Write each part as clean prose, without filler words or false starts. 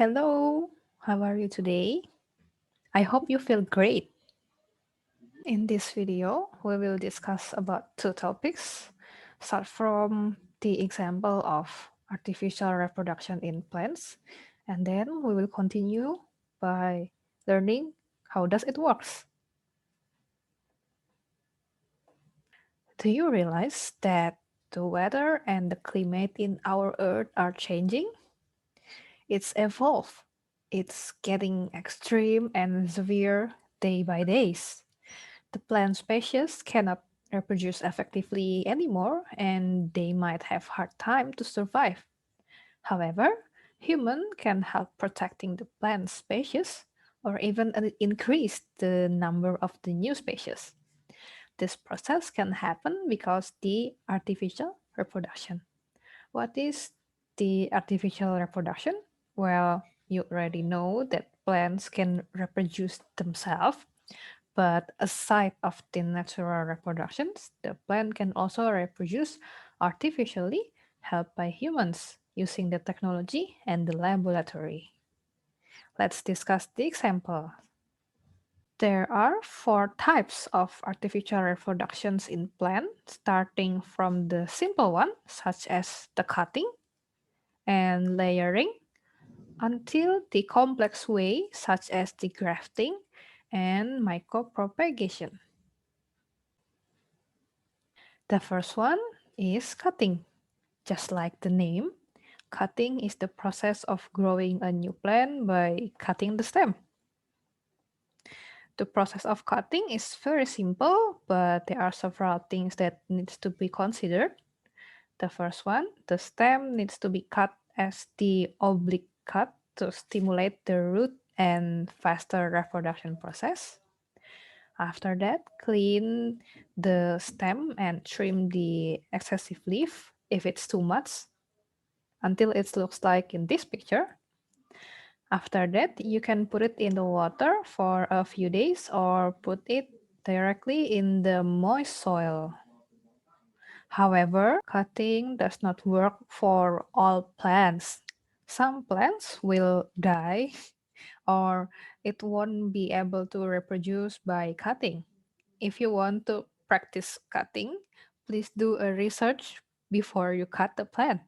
Hello, how are you today? I hope you feel great. In this video, we will discuss about two topics. Start from the example of artificial reproduction in plants, and then we will continue by learning how does it works. Do you realize that the weather and the climate in our earth are changing? It's evolved. It's getting extreme and severe day by day. The plant species cannot reproduce effectively anymore and they might have hard time to survive. However, human can help protecting the plant species or even increase the number of the new species. This process can happen because the artificial reproduction. What is the artificial reproduction? Well, you already know that plants can reproduce themselves, but aside of the natural reproductions, the plant can also reproduce artificially helped by humans using the technology and the laboratory. Let's discuss the example. There are four types of artificial reproductions in plants, starting from the simple one, such as the cutting and layering, until the complex way, such as the grafting and micropropagation. The first one is cutting. Just like the name, cutting is the process of growing a new plant by cutting the stem. The process of cutting is very simple, but there are several things that needs to be considered. The first one, the stem needs to be cut as the oblique cut to stimulate the root and faster reproduction process. After that, clean the stem and trim the excessive leaf if it's too much until it looks like in this picture. After that, you can put it in the water for a few days or put it directly in the moist soil. However, cutting does not work for all plants. Some plants will die or it won't be able to reproduce by cutting. If you want to practice cutting, please do a research before you cut the plant.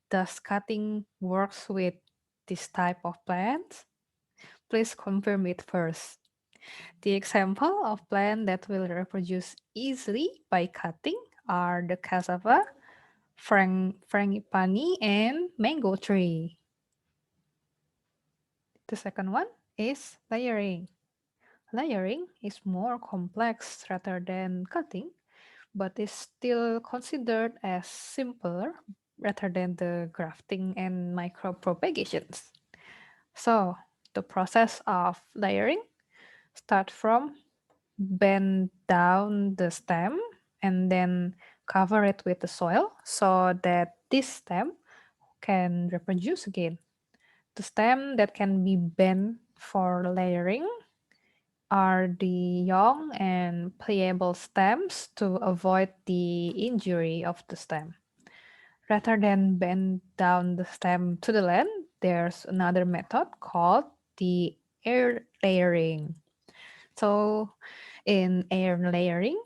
Does cutting works with this type of plant? Please confirm it first. The example of plant that will reproduce easily by cutting are the cassava, frangipani, and mango tree. The second one is layering. Layering is more complex rather than cutting, but is still considered as simpler rather than the grafting and micropropagations. So, the process of layering start from bend down the stem and then cover it with the soil so that this stem can reproduce again. The stem that can be bent for layering are the young and pliable stems to avoid the injury of the stem. Rather than bend down the stem to the land, there's another method called the air layering. So, in air layering,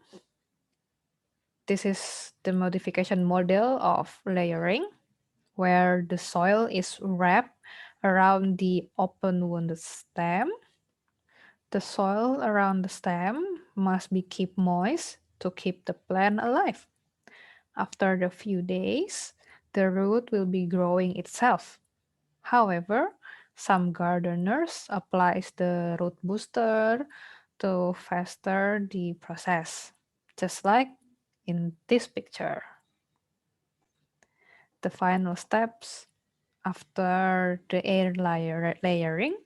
this is the modification model of layering where the soil is wrapped around the open wounded stem. The soil around the stem must be kept moist to keep the plant alive. After a few days, the root will be growing itself. However, some gardeners applies the root booster to faster the process, just like in this picture. The final steps after the layering,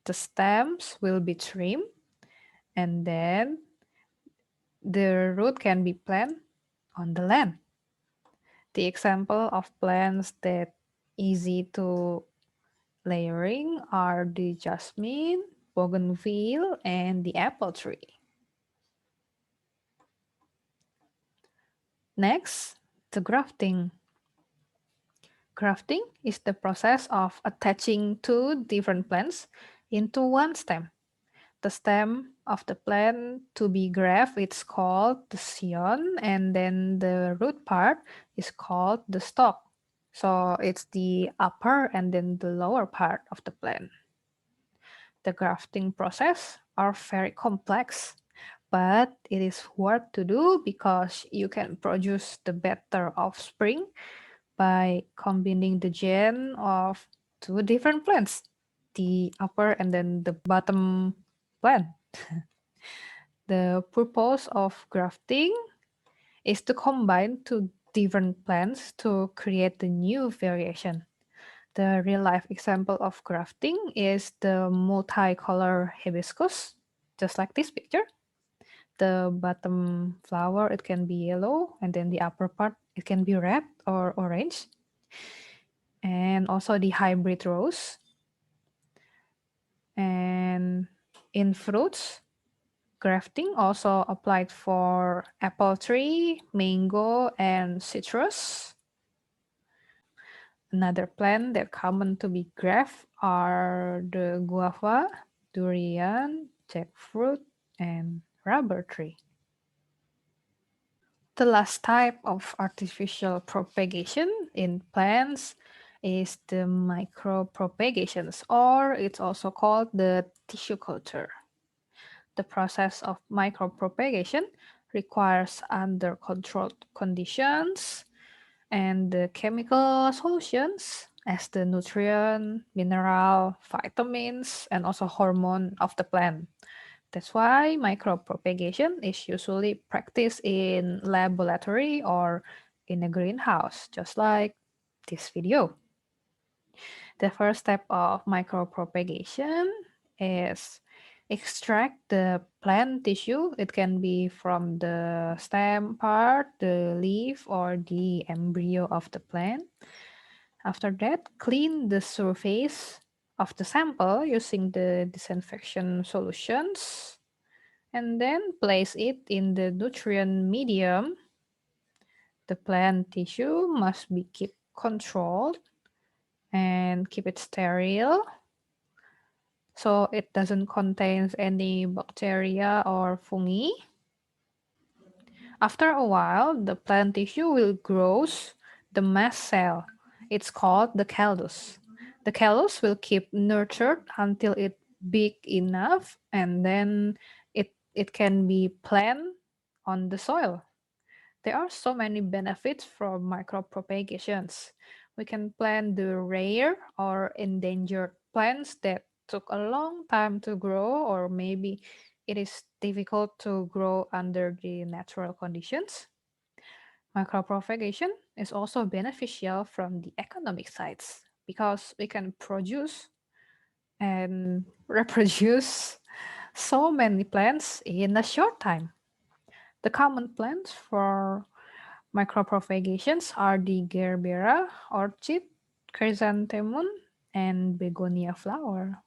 the stems will be trimmed and then the root can be planted on the land. The example of plants that easy to layering are the jasmine, bougainville, and the apple tree. Next, the grafting. Grafting is the process of attaching two different plants into one stem. The stem of the plant to be grafted is called the scion, and then the root part is called the stalk. So it's the upper and then the lower part of the plant. The grafting process are very complex, but it is worth to do because you can produce the better offspring by combining the gene of two different plants, the upper and then the bottom plant. The purpose of grafting is to combine two different plants to create the new variation. The real-life example of grafting is the multicolor hibiscus, just like this picture. The bottom flower, it can be yellow, and then the upper part, it can be red or orange. And also the hybrid rose. And in fruits, grafting also applied for apple tree, mango, and citrus. Another plant that common to be grafted are the guava, durian, jackfruit, and rubber tree. The last type of artificial propagation in plants is the micropropagations, or it's also called the tissue culture. The process of micropropagation requires under controlled conditions and the chemical solutions as the nutrient, mineral, vitamins, and also hormone of the plant. That's why micropropagation is usually practiced in laboratory or in a greenhouse, just like this video. The first step of micropropagation is extract the plant tissue. It can be from the stem part, the leaf, or the embryo of the plant. After that, clean the surface of the sample using the disinfection solutions and then place it in the nutrient medium. The plant tissue must be kept controlled and keep it sterile so it doesn't contain any bacteria or fungi. After a while, the plant tissue will grow the mast cell. It's called the callus. The callus will keep nurtured until it big enough and then it can be planted on the soil. There are so many benefits from micropropagations. We can plant the rare or endangered plants that took a long time to grow, or maybe it is difficult to grow under the natural conditions. Micropropagation is also beneficial from the economic sides because we can produce and reproduce so many plants in a short time. The common plants for micropropagations are the gerbera, orchid, chrysanthemum, and begonia flower.